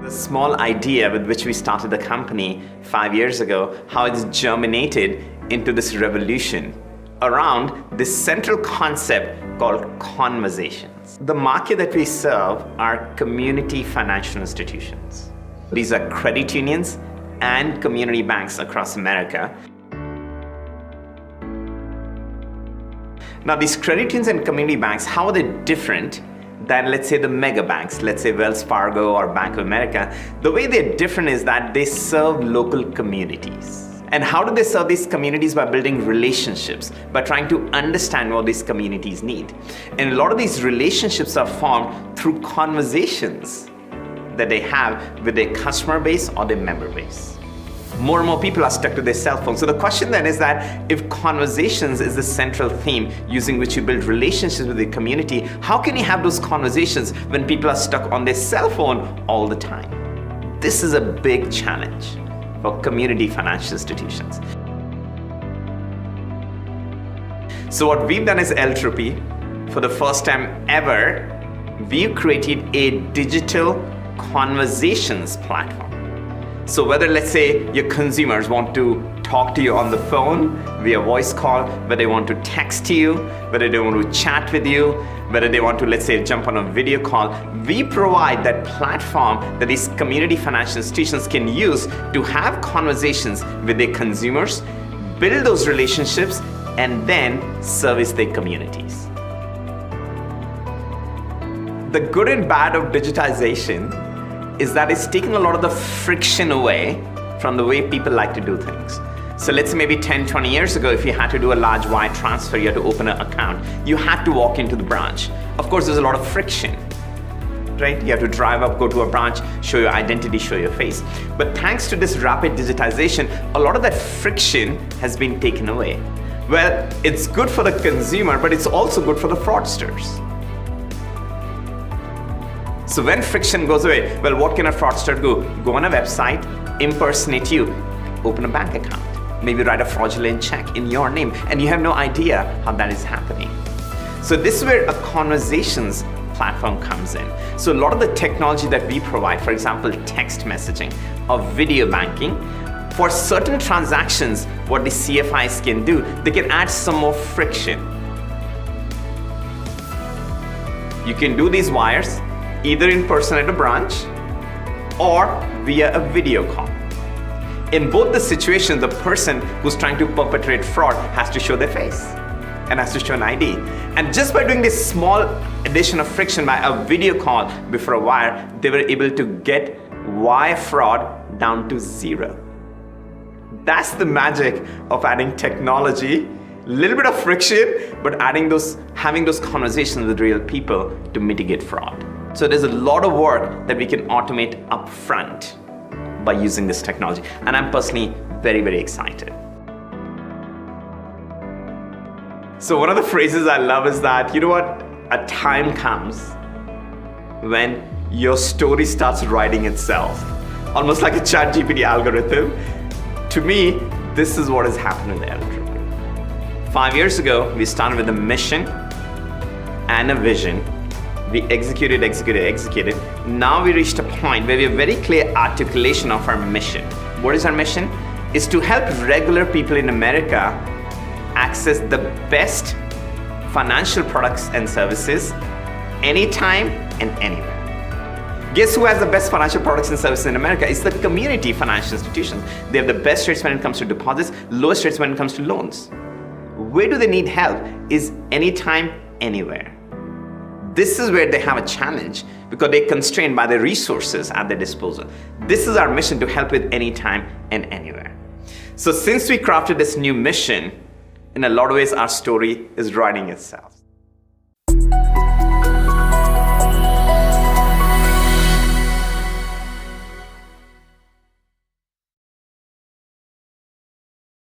The small idea with which we started the company 5 years ago, how it's germinated into this revolution around this central concept called conversations. The market that we serve are community financial institutions. These are credit unions and community banks across America. Now these credit unions and community banks, how are they different than, let's say, the mega banks, let's say Wells Fargo or Bank of America? The way they're different is that they serve local communities. And how do they serve these communities? By building relationships, by trying to understand what these communities need. And a lot of these relationships are formed through conversations that they have with their customer base or their member base. More and more people are stuck to their cell phones. So the question then is that if conversations is the central theme using which you build relationships with the community, how can you have those conversations when people are stuck on their cell phone all the time? This is a big challenge for community financial institutions. So what we've done is Eltropy. For the first time ever, we've created a digital conversations platform. So whether, let's say, your consumers want to talk to you on the phone via voice call, whether they want to text to you, whether they want to chat with you, whether they want to, let's say, jump on a video call, we provide that platform that these community financial institutions can use to have conversations with their consumers, build those relationships, and then service their communities. The good and bad of digitization is that it's taking a lot of the friction away from the way people like to do things. So let's say maybe 10, 20 years ago, if you had to do a large wire transfer, you had to open an account, you had to walk into the branch. Of course, there's a lot of friction, right? You have to drive up, go to a branch, show your identity, show your face. But thanks to this rapid digitization, a lot of that friction has been taken away. Well, it's good for the consumer, but it's also good for the fraudsters. So when friction goes away, well, what can a fraudster do? Go on a website, impersonate you, open a bank account, maybe write a fraudulent check in your name, and you have no idea how that is happening. So this is where a conversations platform comes in. So a lot of the technology that we provide, for example, text messaging or video banking, for certain transactions, what the CFIs can do, they can add some more friction. You can do these wires either in person at a branch or via a video call. In both the situations, the person who's trying to perpetrate fraud has to show their face and has to show an ID. And just by doing this small addition of friction by a video call before a wire, they were able to get wire fraud down to zero. That's the magic of adding technology, a little bit of friction, but having those conversations with real people to mitigate fraud. So there's a lot of work that we can automate up front by using this technology. And I'm personally very, very excited. So one of the phrases I love is that, you know what? A time comes when your story starts writing itself. Almost like a ChatGPT algorithm. To me, this is what has happened with Eltropy. 5 years ago, we started with a mission and a vision. We executed. Now we reached a point where we have very clear articulation of our mission. What is our mission? Is to help regular people in America access the best financial products and services anytime and anywhere. Guess who has the best financial products and services in America? It's the community financial institutions. They have the best rates when it comes to deposits, lowest rates when it comes to loans. Where do they need help? Is anytime, anywhere. This is where they have a challenge because they're constrained by the resources at their disposal. This is our mission, to help with anytime and anywhere. So since we crafted this new mission, in a lot of ways our story is writing itself.